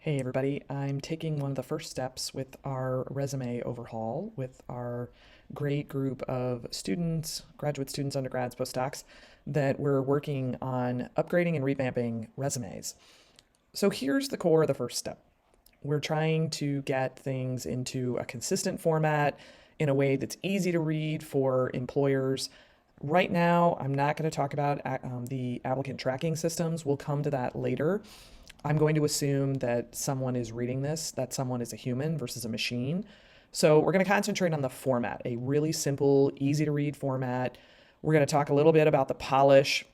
Hey everybody, I'm taking one of the first steps with our resume overhaul with our great group of students, graduate students, undergrads, postdocs, that we're working on upgrading and revamping resumes. So here's the core of the first step. We're trying to get things into a consistent format in a way that's easy to read for employers. Right now, I'm not going to talk about the applicant tracking systems. We'll come to that later. I'm going to assume that someone is reading this, that someone is a human versus a machine. So we're going to concentrate on the format, a really simple, easy to read format. We're going to talk a little bit about the polish.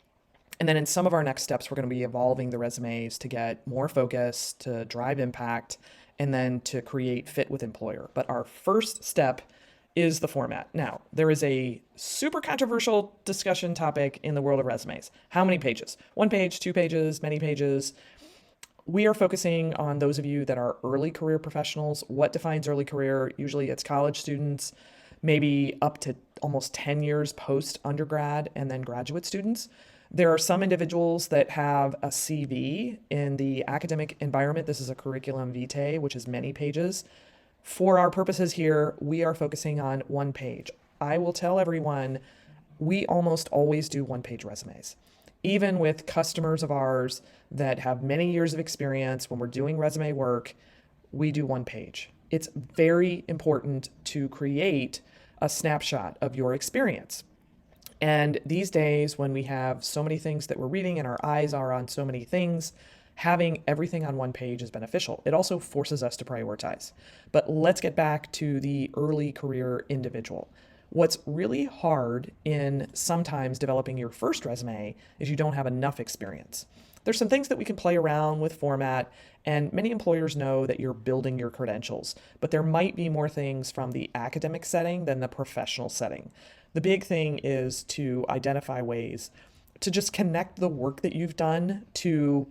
And then in some of our next steps, we're going to be evolving the resumes to get more focus, to drive impact, and then to create fit with employer. But our first step is the format. Now, there is a super controversial discussion topic in the world of resumes. How many pages? One page, two pages, many pages? We are focusing on those of you that are early career professionals. What defines early career? Usually it's college students, maybe up to almost 10 years post undergrad, and then graduate students. There are some individuals that have a CV in the academic environment. This is a curriculum vitae, which is many pages. For our purposes here, we are focusing on one page. I will tell everyone we almost always do one page resumes. Even with customers of ours that have many years of experience, when we're doing resume work, we do one page. It's very important to create a snapshot of your experience. And these days, when we have so many things that we're reading and our eyes are on so many things, having everything on one page is beneficial. It also forces us to prioritize. But let's get back to the early career individual. What's really hard in sometimes developing your first resume is you don't have enough experience. There's some things that we can play around with format, and many employers know that you're building your credentials, but there might be more things from the academic setting than the professional setting. The big thing is to identify ways to just connect the work that you've done to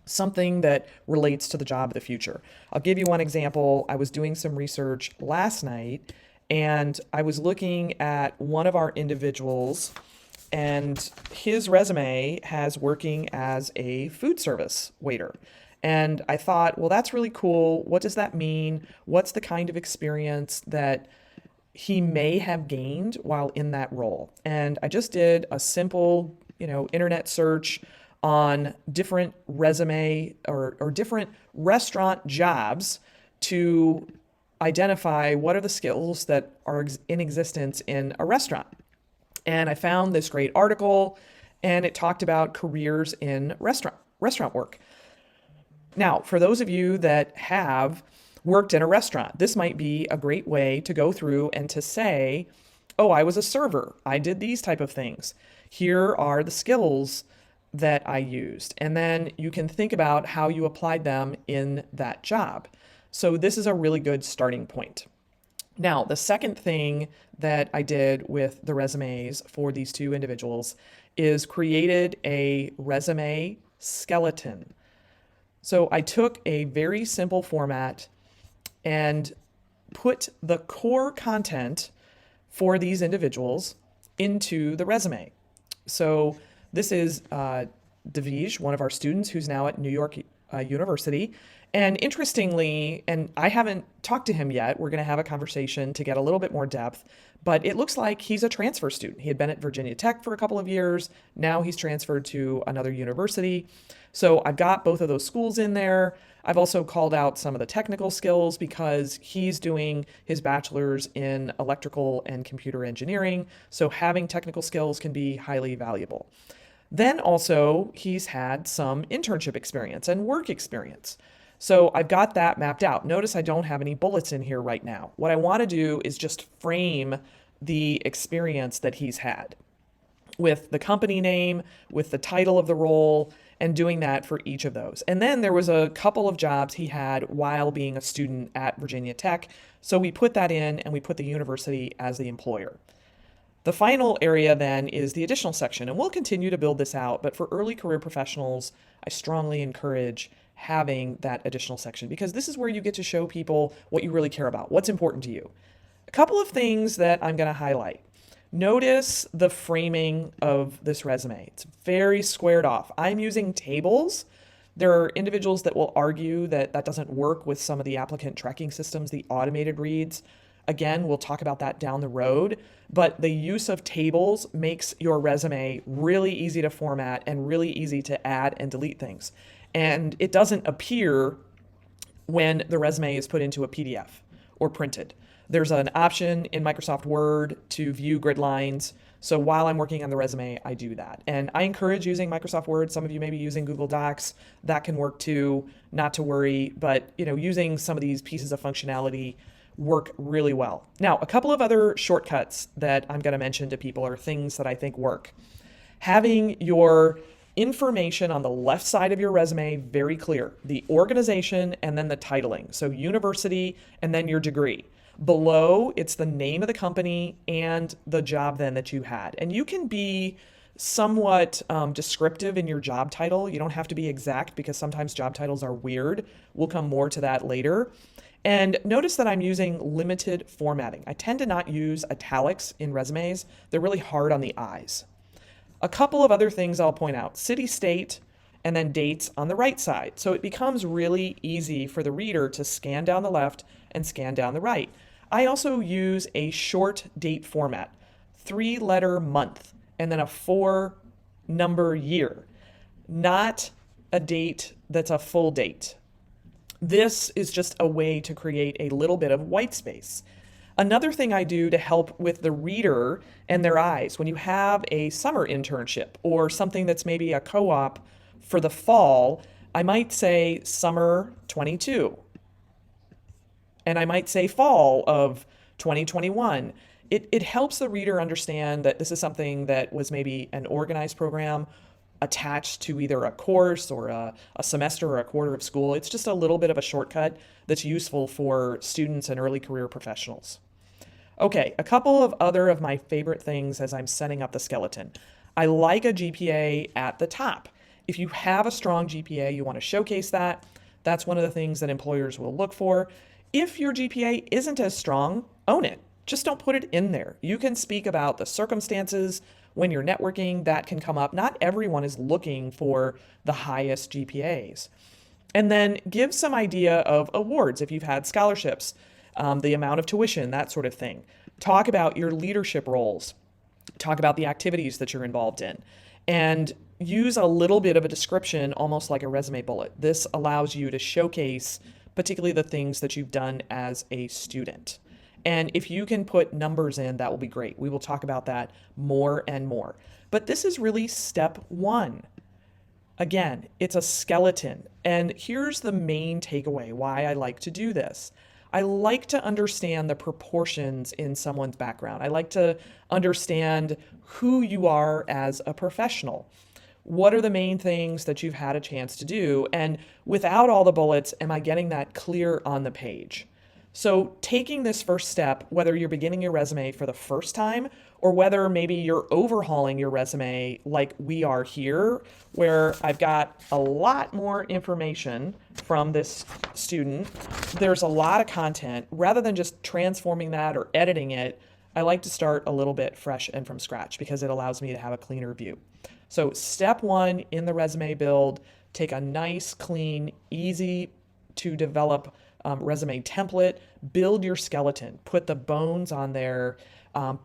something that relates to the job of the future. I'll give you one example. I was doing some research last night and I was looking at one of our individuals, and his resume has working as a food service waiter. And I thought, well, that's really cool. What does that mean? What's the kind of experience that he may have gained while in that role? And I just did a simple, internet search on different resume or different restaurant jobs to identify what are the skills that are in existence in a restaurant. And I found this great article, and it talked about careers in restaurant work. Now, for those of you that have worked in a restaurant, this might be a great way to go through and to say, oh, I was a server. I did these type of things. Here are the skills that I used. And then you can think about how you applied them in that job. So this is a really good starting point. Now, the second thing that I did with the resumes for these two individuals is created a resume skeleton. So I took a very simple format and put the core content for these individuals into the resume. So this is Davij, one of our students who's now at New York University. And interestingly, and I haven't talked to him yet, we're going to have a conversation to get a little bit more depth, but it looks like he's a transfer student. He had been at Virginia Tech for a couple of years. Now he's transferred to another university. So I've got both of those schools in there. I've also called out some of the technical skills because he's doing his bachelor's in electrical and computer engineering. So having technical skills can be highly valuable. Then also, he's had some internship experience and work experience. So I've got that mapped out. Notice I don't have any bullets in here right now. What I want to do is just frame the experience that he's had with the company name, with the title of the role, and doing that for each of those. And then there was a couple of jobs he had while being a student at Virginia Tech. So we put that in and we put the university as the employer. The final area then is the additional section, and we'll continue to build this out, but for early career professionals, I strongly encourage having that additional section because this is where you get to show people what you really care about, what's important to you. A couple of things that I'm going to highlight. Notice the framing of this resume. It's very squared off. I'm using tables There are individuals that will argue that that doesn't work with some of the applicant tracking systems, the automated reads. Again, we'll talk about that down the road, but the use of tables makes your resume really easy to format and really easy to add and delete things. And it doesn't appear when the resume is put into a PDF or printed. There's an option in Microsoft Word to view grid lines. So while I'm working on the resume, I do that. And I encourage using Microsoft Word. Some of you may be using Google Docs. That can work too, not to worry. But using some of these pieces of functionality work really well. Now, a couple of other shortcuts that I'm going to mention to people are things that I think work. Having your information on the left side of your resume very clear, the organization and then the titling. So university and then your degree. Below, it's the name of the company and the job then that you had. And you can be somewhat descriptive in your job title. You don't have to be exact because sometimes job titles are weird. We'll come more to that later. And notice that I'm using limited formatting. I tend to not use italics in resumes. They're really hard on the eyes. A couple of other things I'll point out: city, state, and then dates on the right side. So it becomes really easy for the reader to scan down the left and scan down the right. I also use a short date format, 3-letter month, and then a 4-number year, not a date that's a full date. This is just a way to create a little bit of white space. Another thing I do to help with the reader and their eyes, when you have a summer internship or something that's maybe a co-op for the fall, I might say summer 22. And I might say fall of 2021. It helps the reader understand that this is something that was maybe an organized program attached to either a course or a semester or a quarter of school. It's just a little bit of a shortcut that's useful for students and early career professionals. Okay, a couple of other of my favorite things as I'm setting up the skeleton. I like a GPA at the top. If you have a strong GPA, you want to showcase that. That's one of the things that employers will look for. If your GPA isn't as strong, own it. Just don't put it in there. You can speak about the circumstances when you're networking that can come up. Not everyone is looking for the highest GPAs. And then give some idea of awards if you've had scholarships, the amount of tuition, that sort of thing. Talk about your leadership roles. Talk about the activities that you're involved in. And use a little bit of a description, almost like a resume bullet. This allows you to showcase particularly the things that you've done as a student. And if you can put numbers in, that will be great. We will talk about that more and more. But this is really step one. Again, it's a skeleton. And here's the main takeaway why I like to do this. I like to understand the proportions in someone's background. I like to understand who you are as a professional. What are the main things that you've had a chance to do? And without all the bullets, am I getting that clear on the page? So taking this first step, whether you're beginning your resume for the first time or whether maybe you're overhauling your resume like we are here, where I've got a lot more information from this student, there's a lot of content. Rather than just transforming that or editing it, I like to start a little bit fresh and from scratch because it allows me to have a cleaner view. So step one in the resume build, take a nice, clean, easy to develop resume template, build your skeleton, put the bones on there,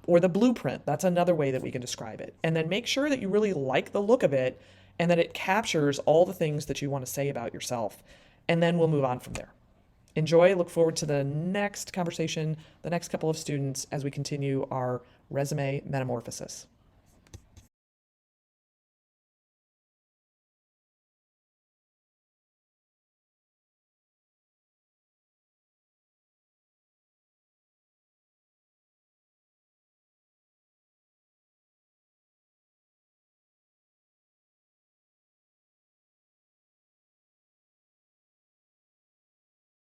or the blueprint. That's another way that we can describe it. And then make sure that you really like the look of it and that it captures all the things that you want to say about yourself. And then we'll move on from there. Enjoy. Look forward to the next conversation, the next couple of students as we continue our resume metamorphosis.